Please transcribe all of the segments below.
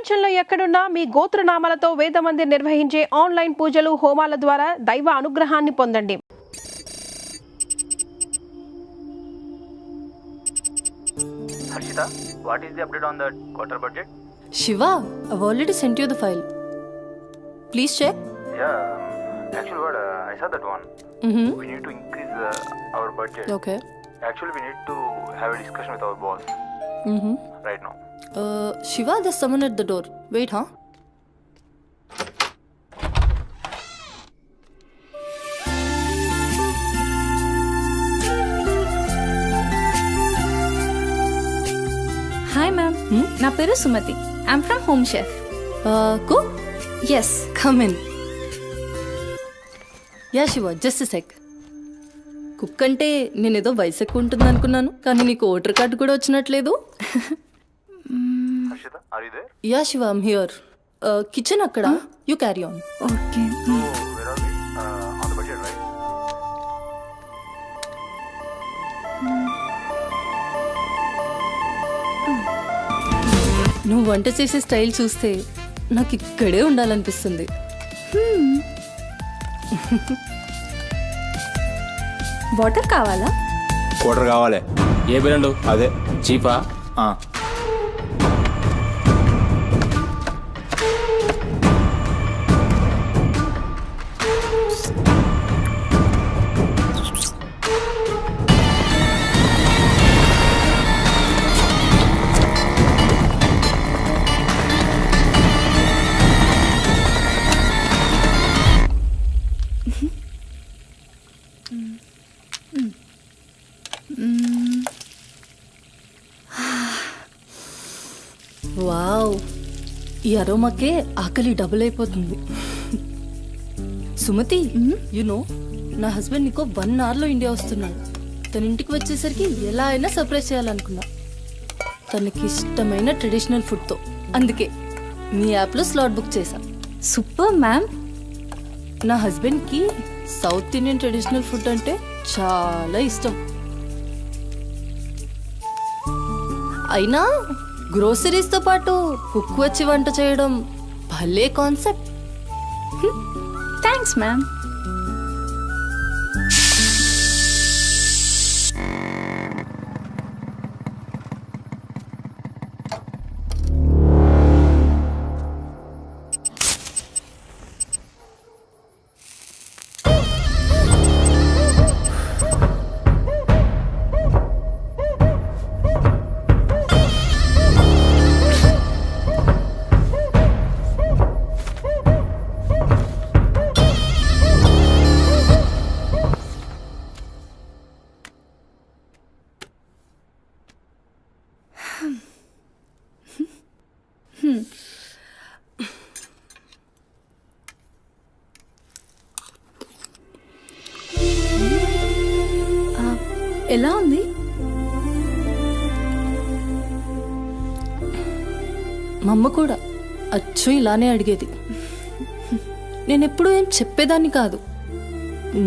ప్రపంచంలో ఎక్కడున్నా మీ గోత్రనామాలతో వేదమందిర్ నిర్వహించే ఆన్లైన్ పూజలు హోమాల ద్వారా దైవ అనుగ్రహాన్ని పొందండి. Harshita, what is the update on the quarter budget? Shiva, I've already sent you the file. Please check. Yeah, actually what, I saw that one. We need to increase our budget. Okay. Actually we need to have a discussion with our boss right now. Shiva, there's someone at the door. Wait, huh? Hi ma'am, నా పేరు Sumathi. I'm from Home Chef. Cook? Yes. Come in. Yeah, Shiva, just a sec. Cook అంటే నేనేదో వయసు ఎక్కువ ఉంటుంది అనుకున్నాను, కానీ నీకు ఓటర్ కార్డు కూడా వచ్చినట్లేదు. Harshita, are you there? Yeah Shiva, I'm here. Kitchen అక్కడ, you carry on. Okay. So where are we? On the budget, right? నువ్వు వంట చేసే స్టైల్ చూస్తే నాకు ఇక్కడే ఉండాలనిపిస్తుంది. వాటర్ కావాలా? క్వార్టర్ కావాలి. ఏ బ్రాండు? అదే చీపా? వావ్, ఈ అరోమాకే ఆకలి డబుల్ అయిపోతుంది. సుమతి, నో నా హస్బెండ్ నీకో 1 అవర్లో ఇండియా వస్తున్నాడు. తన ఇంటికి వచ్చేసరికి ఎలా అయినా సర్ప్రైజ్ చేయాలనుకున్నా, తనకి ఇష్టమైన ట్రెడిషనల్ ఫుడ్తో. అందుకే మీ యాప్లో స్లాట్ బుక్ చేశా. Super ma'am. నా హస్బెండ్కి సౌత్ ఇండియన్ ట్రెడిషనల్ ఫుడ్ అంటే చాలా ఇష్టం. అయినా గ్రోసరీస్తో పాటు కుక్ వచ్చి వంట చేయడం భలే కాన్సెప్ట్. Thanks ma'am. ఎలా ఉంది? మా అమ్మ కూడా అచ్చు ఇలానే అడిగేది. నేను ఎప్పుడూ ఏం చెప్పేదాన్ని కాదు,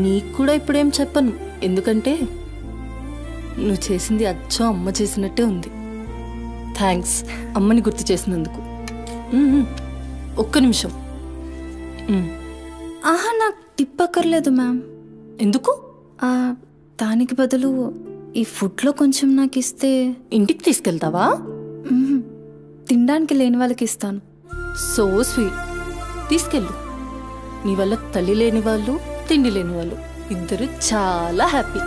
నీకు కూడా ఇప్పుడేం చెప్పను. ఎందుకంటే నువ్వు చేసింది అచ్చం అమ్మ చేసినట్టే ఉంది. థ్యాంక్స్ అమ్మని గుర్తు చేసినందుకు. ఒక్క నిమిషం. ఆహా, నాకు టిప్ అక్కర్లేదు మ్యామ్. ఎందుకు? దానికి బదులు ఈ ఫుడ్లో కొంచెం నాకు ఇస్తే. ఇంటికి తీసుకెళ్తావా? తినడానికి లేని వాళ్ళకి ఇస్తాను. So sweet. తీసుకెళ్ళు. నీ వల్ల తల్లి లేని వాళ్ళు, తిండి లేని వాళ్ళు ఇద్దరు చాలా హ్యాపీ.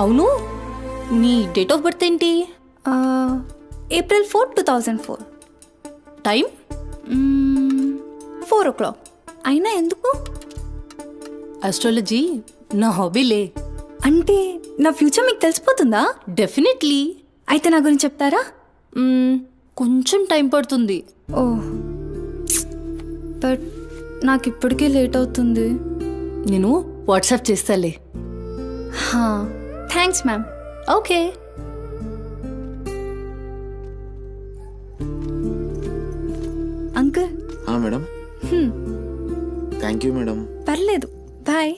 అవును, నీ డేట్ ఆఫ్ బర్త్ ఏంటి? April 4, 2004. Time 4 o'clock. అయినా ఎందుకు? ఆస్ట్రాలజీ నా హాబీలే. అంటే నా ఫ్యూచర్ మీకు తెలిసిపోతుందా? డెఫినెట్లీ. అయితే నా గురించి చెప్తారా? కొంచెం టైం పడుతుంది. ఓ, బట్ నాకు ఇప్పటికే లేట్ అవుతుంది. నేను వాట్సాప్ చేస్తాలే. Thanks ma'am. Okay. Uncle. Madam. Thank you madam. పర్లేదు, బాయ్.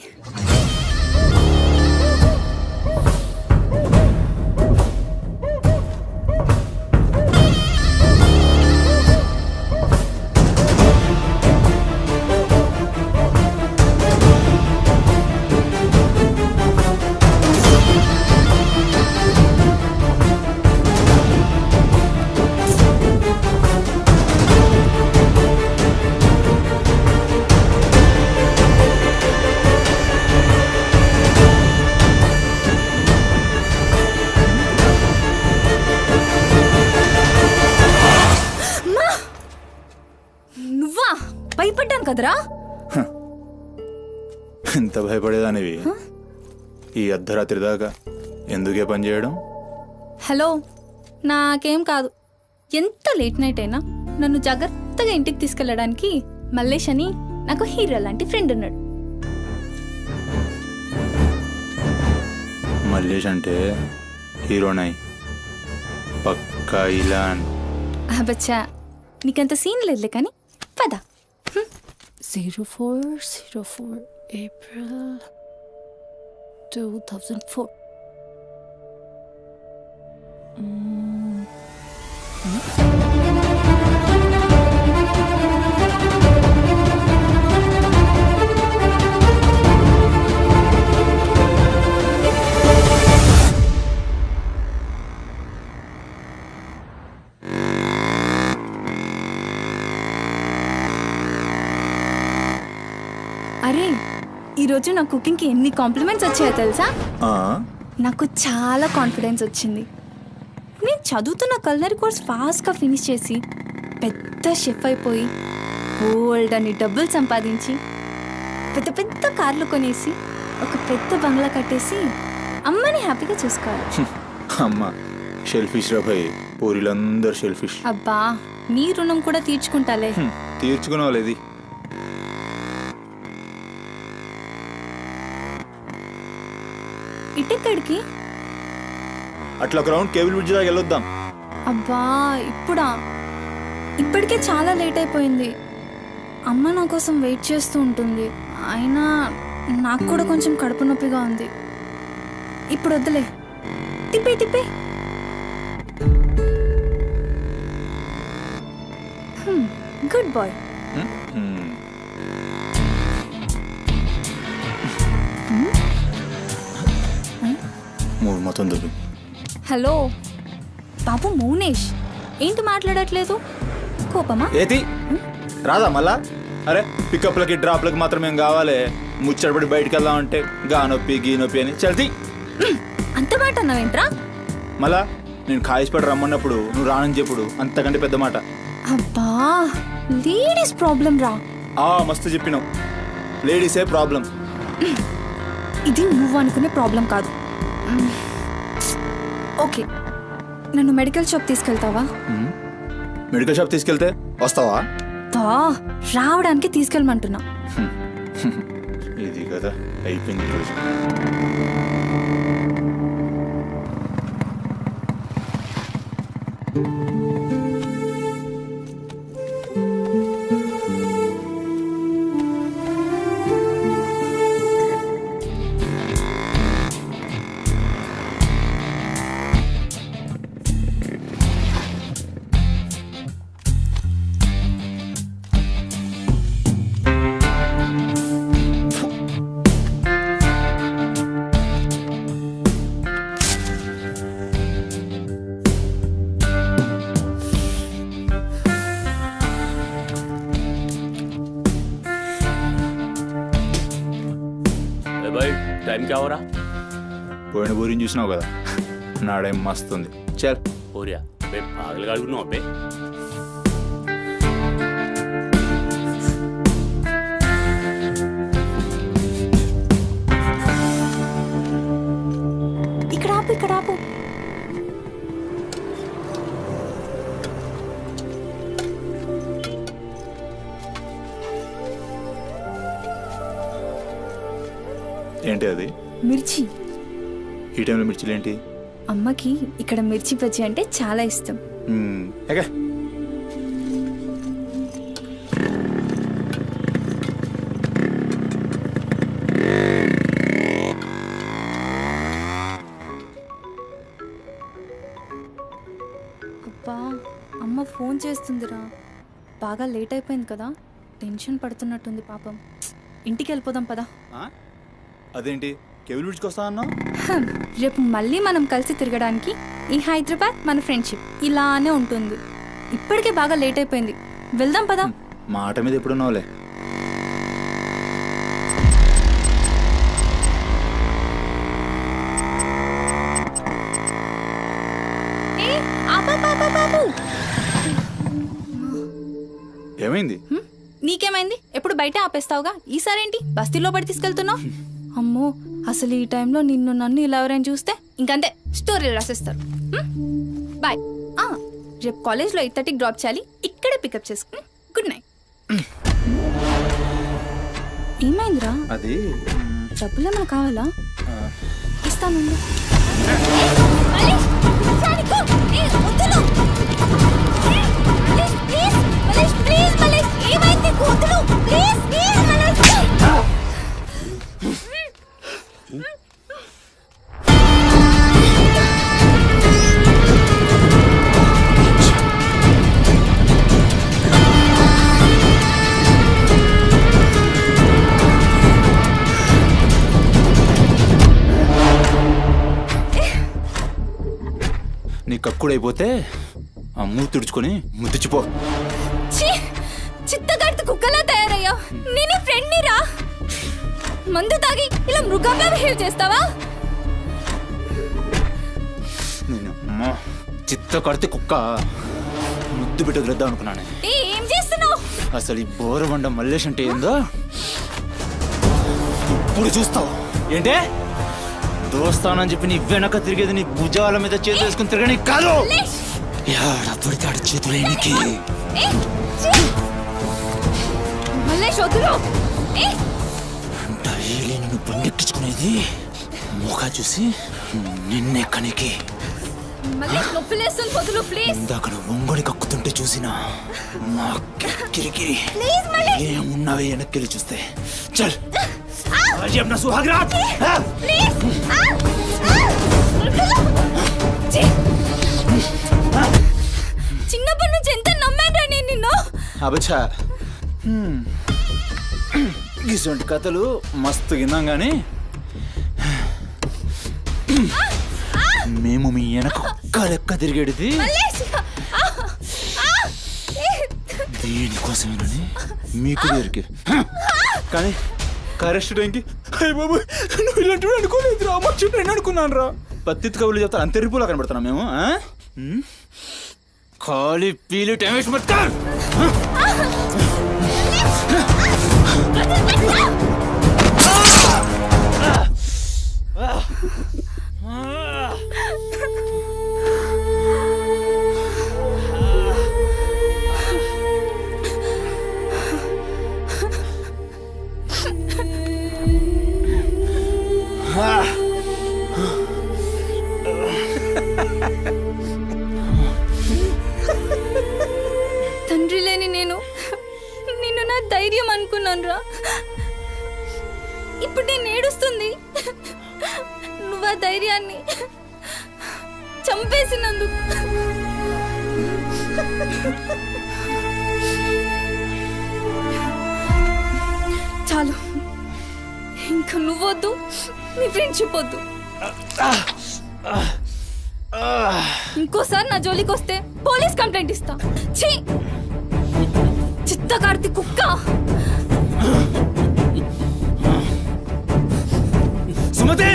కదరా. ఎంత భయపడేదానివి ఈ అర్ధరాత్రి దాకా ఎందుకే పని చేయడం? హలో, నాకేం కాదు. ఎంత లేట్ నైట్ అయినా నన్ను జాగ్రత్తగా ఇంటికి తీసుకెళ్ళడానికి మల్లేష్ అని నాకు హీరో లాంటి ఫ్రెండ్ ఉన్నాడు. మల్లేష్ అంటే హీరోనై పక్కా ఇలాన్. బచ్చా, నీకంత సీన్ లేదులే కానీ పద. 0404 April 2004. అరే, ఈరోజు నా కుకింగ్కి ఎన్ని కాంప్లిమెంట్స్ వచ్చాయో తెలుసా? ఆ, నాకు చాలా కాన్ఫిడెన్స్ వచ్చింది. నేను చదువుతున్న కల్నరీ కోర్స్ ఫాస్ట్గా ఫినిష్ చేసి పెద్ద షెఫ్ అయిపోయి ఓల్డ్ అని డబ్బులు సంపాదించి పెద్ద పెద్ద కార్లు కొనేసి ఒక పెద్ద బంగ్లా కట్టేసి అమ్మని హ్యాపీగా చూసుకోవాలి. అమ్మ షెల్ఫిష్ రా భయ్, పూరిలందరూ షెల్ఫిష్. అబ్బా, నీ రుణం కూడా తీర్చుకుంటాలే. తీర్చుకునేవాళ్ళది. ఇటెక్కడికి? అట్లా గ్రౌండ్ కేబుల్ బ్రిడ్జ్ దాకా వెళ్ళొద్దాం. అబ్బా, ఇప్పుడా? ఇప్పటికే చాలా లేట్ అయిపోయింది. అమ్మ నా కోసం వెయిట్ చేస్తూ ఉంటుంది. అయినా నాకు కూడా కొంచెం కడుపు నొప్పిగా ఉంది. ఇప్పుడు వద్దులే, తిప్పే తిప్పే. Good bye. మూడు మొత్తం దొబ్బి. హలో బాబు మౌనేష్, ఏంటి మాట్లాడట్లేదు? కోపమా? ఏది రాదా మళ్ళా? అరే పికప్లకి డ్రాప్లకి మాత్రం ఏం కావాలి, ముచ్చటపడి బయటికి వెళ్దామంటే గా నొప్పి గీ నొప్పి అని చల్తి. అంత మాట అన్నావేంట్రా? మళ్ళా నేను కాయిస్పడి రమ్మన్నప్పుడు నువ్వు రానని చెప్పుడు అంతకంటే పెద్ద మాట. అబ్బా, లేడీస్ ప్రాబ్లం రా. మస్తు చెప్పినావు, లేడీసే ప్రాబ్లం. ఇది నువ్వు అనుకునే ప్రాబ్లం కాదు. ఓకే, నన్ను మెడికల్ షాప్ తీసుకెళ్తావా? మెడికల్ షాప్ తీసుకెళ్తే వస్తావా? రావడానికి తీసుకెళ్ళమంటున్నా. ఇది కదా అయిపోయింది రోజు. भाई टाइम क्या हो रहा? పోయిన బోరిని చూసినావు కదా, నాడేం మస్తుంది. చల్ हो रहा बे पागल गाड़ी नो पे ఇక్కడ ఆపు, ఇక్కడ ఆపు. ఏంటి అది? మిర్చి. ఈ టైంలో మిర్చిలు ఏంటి? అమ్మకి ఇక్కడ మిర్చి బజ్జీ అంటే చాలా ఇష్టం. ఎగా అబ్బా, అమ్మ ఫోన్ చేస్తుందిరా. బాగా లేట్ అయిపోయింది కదా, టెన్షన్ పడుతున్నట్టుంది పాపం. ఇంటికి వెళ్ళిపోదాం పదా. అదేంటి కేబుల్ బ్రిడ్జ్కి వస్తా అన్నా? రేపు మళ్ళీ మనం కలిసి తిరగడానికి ఈ హైదరాబాద్ మన ఫ్రెండ్షిప్ ఇలానే ఉంటుంది. ఇప్పటికే బాగా లేట్ అయిపోయింది, వెళ్దాం పదా. మాట మీద ఎప్పుడున్నావులే. ఏమైంది? నీకేమైంది? ఎప్పుడు బయట ఆపేస్తావుగా, ఈసారేంటి బస్తీలో పడి తీసుకెళ్తున్నావు? అమ్మో, అసలు ఈ టైంలో నిన్ను నన్ను ఇలా ఎవరైనా చూస్తే ఇంకంతే, స్టోరీలు రాసేస్తారు. బాయ్. రేపు కాలేజ్లో 8:30కి డ్రాప్ చేయాలి, ఇక్కడే పికప్ చేసుకుని. Good night. ఏమైందిరా? అది డబ్బులు ఏమైనా కావాలా? ఇస్తాను. నీ కక్కుడైపోతే ఆ మూతి తుడుచుకొని ముద్దుచిపో. చిత్తగడ్త కుక్కలా తయారయ్యా. నేను ఫ్రెండ్ రా. మందు తాగి ఇలా మృగంగా బిహేవ్ చేస్తావా? నేను చిత్త కడితే కుక్క ముద్దు బిడ్డ గ్రద్దాం అనుకున్నాను. ఏం చేస్తున్నావు? అసలు ఈ బోరబండ మల్లేష్ అంటే ఏందో ఇప్పుడు చూస్తావు. ఏంటే దోస్తానని చెప్పి నీ వెనక తిరిగేది నీ భుజాల మీద చేతులు వేసుకుని తిరగని కాదు. పడితాడు చేతులు నీకి. డైలీ నిన్ను బండెక్కించుకునేది ముఖా చూసి నిన్నెక్కనికి. ఇందాక నువ్వు ఒంగొని కక్కుతుంటే చూసిన మా కిరికిరి ఏమున్నావే వెనక్కి చూస్తే. చల్ आज अपना सुहाग रात. చిన్నప్పటి నుంచి ఎంత నమ్మాను నేను నిన్ను. అబచ్చా ఇటువంటి కథలు మస్తు విన్నాం కానీ మేము మీ వెనక ఒక్క లెక్క తిరిగేది దీనికోసమేనని మీకు దొరికి. కానీ కరెస్ట్ టైంకి అయ్య బాబు నువ్వు ఇలాంటి అనుకోలేదు రా, అమ్మ చుట్టూ నేను అనుకున్నాను రా. పత్తిత్ కబుర్లు చెప్తా అంతే రిపులా కనబడుతున్నాం మేము. ఖాళీ పీలి టైం వేస్ట్ మత్ కర్. తండ్రి లేని నేను నిన్ను నా ధైర్యం అనుకున్నాను రా. ఇప్పుడు నేను ఏడుస్తుంది. నువ్వు ఆ ధైర్యాన్ని చంపేసినందుకు. చాలు, ఇంకా నువ్వొద్దు, నీ ఫ్రెండ్షిప్ వద్దు. ఇంకోసారి నా జోలికి వస్తే పోలీస్ కంప్లైంట్ ఇస్తా. ఛీ, చిత్తకార్తి కుక్క. సుమతి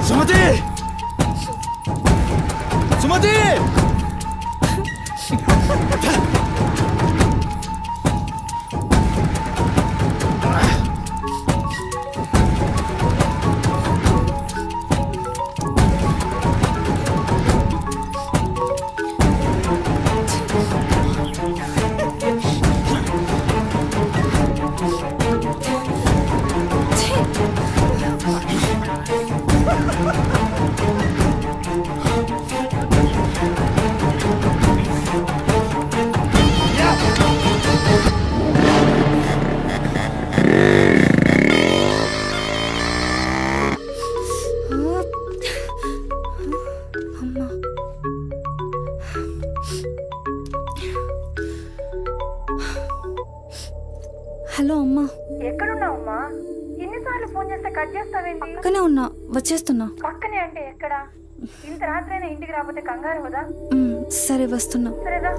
సుమతి సుమతి హలో అమ్మా. ఎక్కడున్నావమ్మా? ఎన్నిసార్లు ఫోన్ చేస్తే కట్ చేస్తావేంటి? పక్కనే ఉన్నా, వచ్చేస్తున్నా. పక్కనే అంటే ఎక్కడ? ఇంత రాత్రైనా ఇంటికి రాకపోతే కంగారు కదా. సరే వస్తున్నా. సరేదా?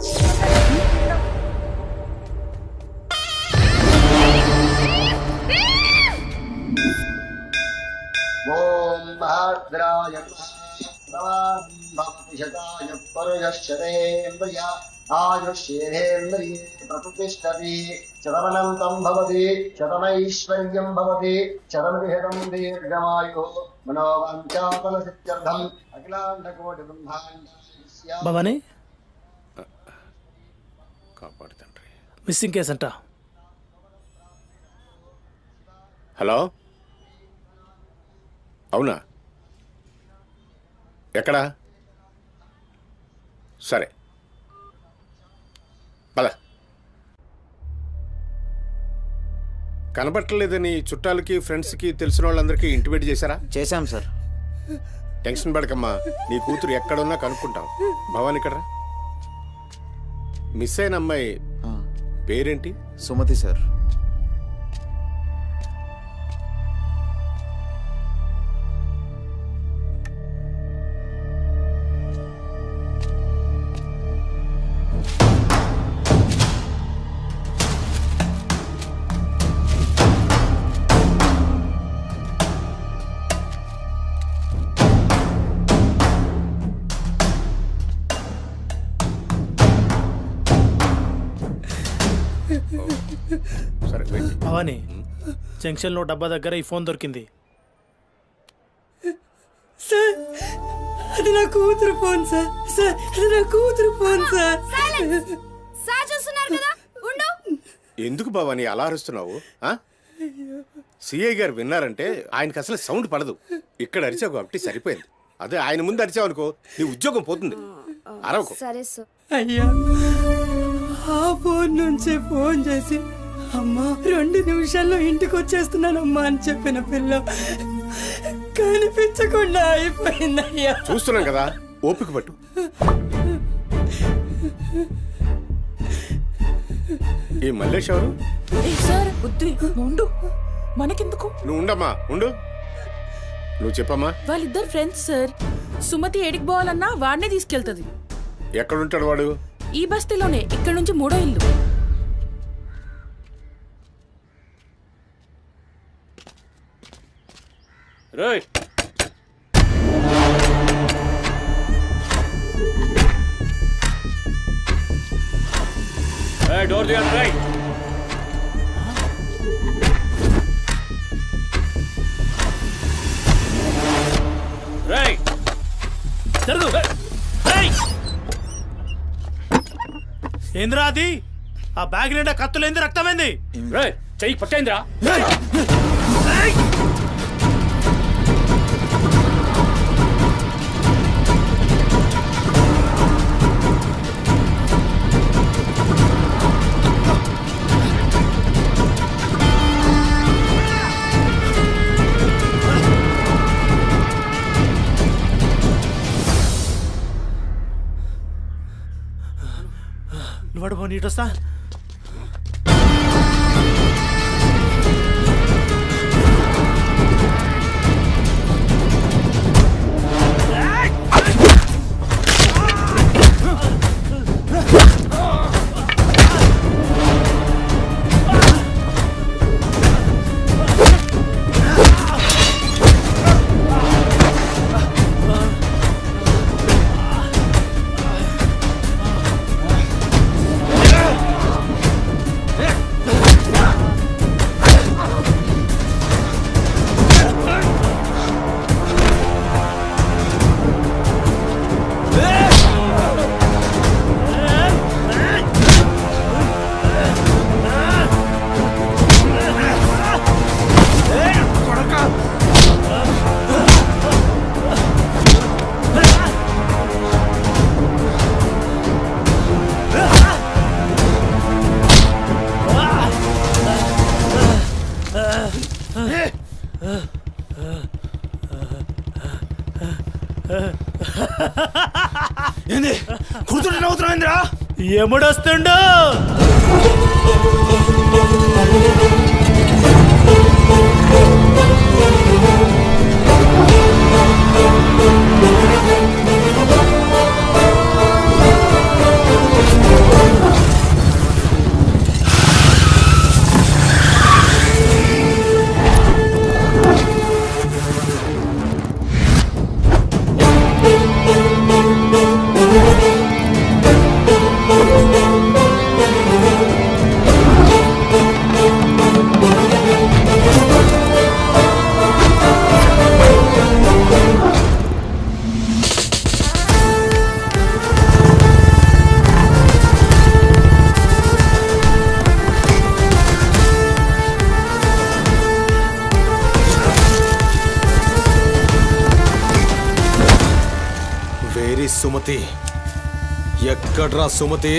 శతాయ పరుయశ్చరేంద్రియ ఆయుష్యేంద్రియే ప్రతిష్టతి శతమనంతం భవతి శతమైశ్వర్యం భవతి శతమిహితం దీర్ఘమాయు మనోవాంఛాఫల సిద్ధ్యర్థం అఖిలాండకోటి బ్రహ్మాండ భవానీ కాపాడు తండ్రి. మిస్సింగ్ కేసు అంట. హలో, అవునా? ఎక్కడా? సరే పద. కనబట్టలేదని చుట్టాలకి ఫ్రెండ్స్కి తెలిసిన వాళ్ళందరికీ ఇంటిమేట్ చేశారా? చేశాం సార్. టెన్షన్ పడకమ్మా, నీ కూతురు ఎక్కడున్నా కనుక్కుంటాం. భవాని ఇక్కడ రా. మిస్ అయిన అమ్మాయి పేరేంటి? సుమతి సార్. సరే వెయిట్. భవానీ, జంక్షన్లో డబ్బా దగ్గర ఈ ఫోన్ దొరికింది. సార్, అది నా కూతురు ఫోన్ సార్. సార్, అది నా కూతురు ఫోన్ సార్. సార్ చూస్తున్నారు కదా, ఉండు. ఎందుకు భవాని అలా అరుస్తున్నావు? సిఐ గారు విన్నారంటే ఆయనకి అసలు సౌండ్ పడదు. ఇక్కడ అరిచావు కాబట్టి సరిపోయింది. అదే ఆయన ముందు అరిచావు అనుకో, నీ ఉద్యోగం పోతుంది. అరవకు. సరే సార్. అయ్యా, ఆ ఫోన్ నుంచి ఫోన్ చేసి అమ్మా 2 నిమిషాల్లో ఇంటికి వచ్చేస్తున్నానమ్మా అని చెప్పిన పిల్ల కనిపించకుండా అయిపోయిందయ్యా. చూస్తున్నాం కదా, ఓపిక పట్టు. ఈ మల్లేష్ ఎవరు? సార్ ఉండు, మనకెందుకు? నువ్వు ఉండమ్మా, ఉండు. నువ్వు చెప్పమ్మా. వాళ్ళిద్దరు ఫ్రెండ్స్ సార్. సుమతి ఏడికి పోవాలన్నా వాడినే తీసుకెళ్తుంది. ఎక్కడుంటాడు వాడు? ఈ బస్తీలోనే, ఇక్కడ నుంచి 3వ ఇల్లు. రేయ్, డోర్ తీయండి. రేయ్, రేయ్, జరుగు. ఏంద్రా అది? ఆ బ్యాగ్ నిండా కత్తులేంది, రక్తమైంది. రేయ్, చెయ్యి పట్టేంద్రా. నువ్వు నీటొస్తా. ఏంది కూర్చుంటే నవ్వుతున్నావు ఏందిరా? ఎముడొస్తుండు? సుమతి ఎక్కడ్రా సుమతి?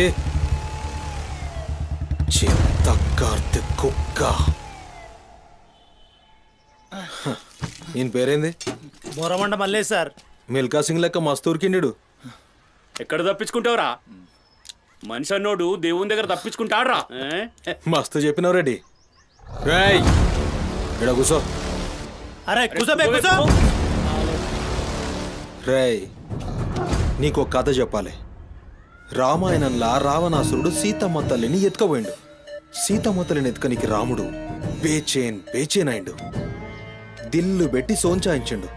చిత్త కార్తెక్ కుక్క. ఈయన పేరేంది? బోరమండ మల్లేష్ సార్. మిల్కా సింగ్ లెక్క మస్తు ఉరికిండు. ఎక్కడ తప్పించుకుంటావురా? మనిషి అన్నోడు దేవుని దగ్గర తప్పించుకుంటాడ్రా. మస్తు చెప్పినావు రెడ్డి. రేయ్ ఇక్కడ కూసో. అరే కూసోబే కూసో. రేయ్ నీకు కథ చెప్పాలి. రామాయణంలా రావణాసురుడు సీతమ్మ తల్లిని ఎత్తుకపోయిండు. సీతమ్మ తల్లిని ఎత్తుకనికి రాముడు బేచేన్ అయిండు. దిల్లు పెట్టి సోంచాయించిండు.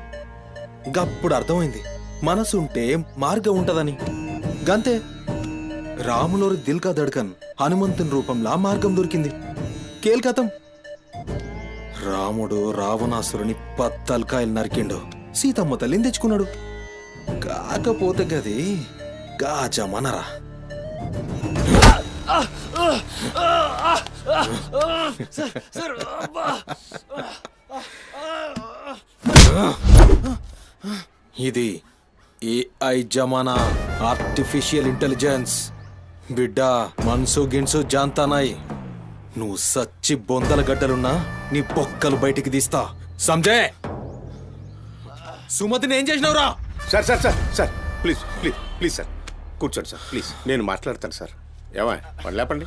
గప్పుడు అర్థమైంది మనసుంటే మార్గం ఉంటదని. గంతే రాములోరి దిల్ కా దడ్కన్ హనుమంతుని రూపంలా మార్గం దొరికింది. కేల్కతం రాముడు రావణాసురుని పత్తల్కాయలు నరికిండు. సీతమ్మ తల్లిని తెచ్చుకున్నాడు. కాకపోతే గది గాజమనరా. ఇది ఏఐ జమానా, ఆర్టిఫిషియల్ ఇంటెలిజెన్స్. బిడ్డ మనసు గిన్సు జాంతానాయ్. నువ్వు సచ్చి బొందల గడ్డలున్నా నీ బొక్కలు బయటికి తీస్తా. సంజే సుమతిని ఏం చేసినావురా? Sir sir sir sir please please please sir కూర్చోండి సార్ ప్లీజ్. నేను మాట్లాడతాను సార్. ఏమా వాళ్ళు లేపండి.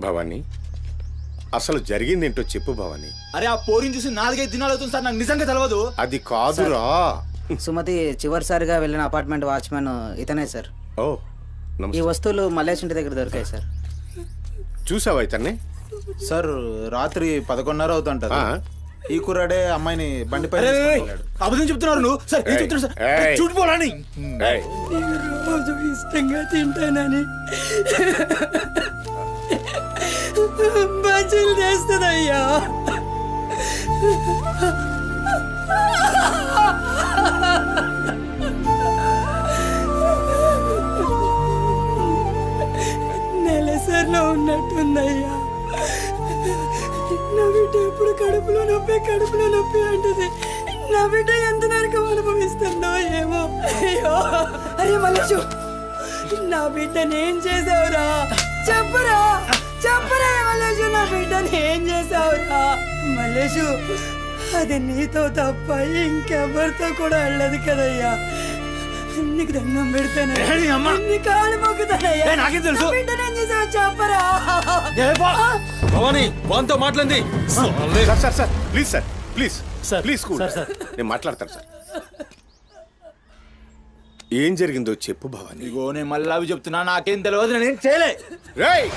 భవానీ అసలు జరిగింది ఏంటో చెప్పు భవానీ. అరే ఆ పోరిని చూసి 4-5 దినాలు అవుతుంది సార్. నాకు నిజంగా తెలియదు. అది కాదురా. సుమతి చివరిసారిగా వెళ్ళిన అపార్ట్మెంట్ వాచ్మెన్ ఇతనే సార్. ఓ ఈ నమస్తే. వస్తువులు మల్లేష్ ఇంటి దగ్గర దొరికాయి సార్. చూసావా ఇతన్ని? సార్ రాత్రి 11:30 అవుతుంటది. ఆ? ఈ కుర్రాడే అమ్మాయిని బండిపై అబద్ధం చెప్తున్నారు నువ్వు. సార్ ఏం చెప్తున్నారు సార్? చూడిపోవాలని. ఏయ్, రోజు ఇష్టంగా తింటానని బజ్జీలు చేస్తుందయ్యా. నెలసరిలో ఉన్నట్టుందయ్యా. నా బిడ్డ ఎప్పుడు కడుపులో నొప్పి అంటది. నా బిడ్డ ఎంత నరకం అనుభవిస్తుందో ఏమో. అయ్యో అరే మల్లేషు, నా బిడ్డని ఏం చేసావురా? చెప్పరా మల్లేషు, నా బిడ్డని ఏం చేసావురా? మల్లేషు, అది నీతో తప్ప ఇంకెవరితో కూడా వెళ్ళదు కదయ్యా. నీకు దండం పెడతాను, నీ కాళ్ళు మొక్కుతానయ్యా. నాకేం తెలుసు? నా బిడ్డని ఏం చేసావు చెప్పరా? భవానీ వాంతో మాట్లాడింది. Sir sir sir please sir please sir, please cool. Sir, sir. నేను మాట్లాడతాను సార్. ఏం జరిగిందో చెప్పు భవానీ. ఇగో నేను మళ్ళీ అవి చెప్తున్నా. నాకేం తెలియదు. నేనేం చేయలే. రేయ్,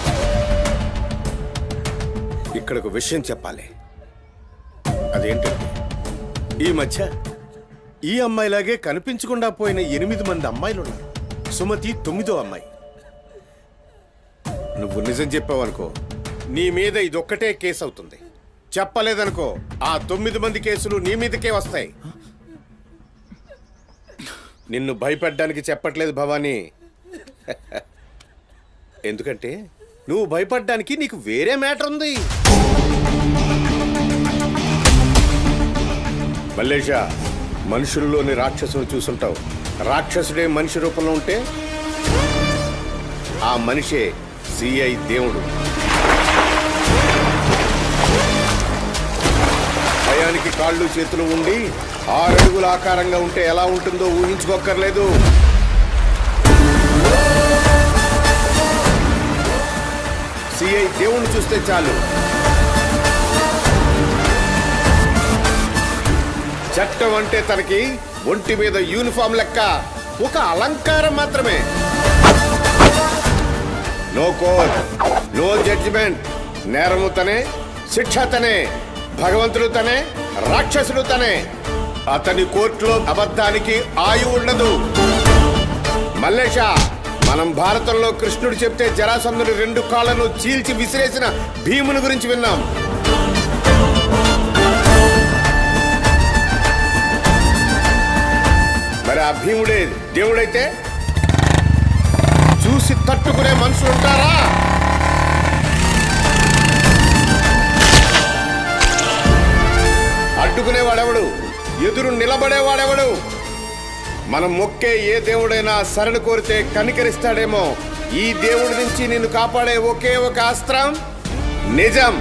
ఇక్కడ ఒక విషయం చెప్పాలి. అదేంటంటే ఈ మధ్య ఈ అమ్మాయిలాగే కనిపించకుండా పోయిన 8 మంది అమ్మాయిలు ఉన్నారు. సుమతి 9వ అమ్మాయి. నువ్వు నిజం చెప్పావనుకో నీ మీద ఇదొక్కటే కేసు అవుతుంది. చెప్పలేదనుకో ఆ 9 మంది కేసులు నీ మీదకే వస్తాయి. నిన్ను భయపడ్డానికి చెప్పట్లేదు భవానీ. ఎందుకంటే నువ్వు భయపడ్డానికి నీకు వేరే మ్యాటర్ ఉంది. మల్లేషా, మనుషుల్లోని రాక్షసుని చూసుంటావు. రాక్షసుడే మనిషి రూపంలో ఉంటే ఆ మనిషే సిఐ దేవుడు. భయానికి కాళ్ళు చేతులు ఉండి 6 అడుగుల ఆకారంగా ఉంటే ఎలా ఉంటుందో ఊహించుకోక్కర్లేదు. సిఐ దేవుణ్ణి చూస్తే చాలు చట్టం అంటే తనకి ఒంటి మీద యూనిఫామ్ లెక్క ఒక అలంకారం మాత్రమే. No court, no judgement. నేరము తనే, శిక్ష తనే, భగవంతుడు తనే, రాక్షసుడు తనే. అతని కోర్టులో అబద్ధానికి ఆయువు ఉండదు. మల్లేష, మనం భారతంలో కృష్ణుడు చెప్తే జరాసంధుడి 2 కాళ్లను చీల్చి విసిరేసిన భీముని గురించి విన్నాం. మరి ఆ భీముడే దేవుడైతే చూసి తట్టుకునే మనుషులు ఉంటారా? ఎదురు నిలబడేవాడెవడు? మనం మొక్కే ఏ దేవుడైనా శరణు కోరితే కనికరిస్తాడేమో. ఈ దేవుడి నుంచి నిన్ను కాపాడే ఒకే ఒక అస్త్రం నిజం.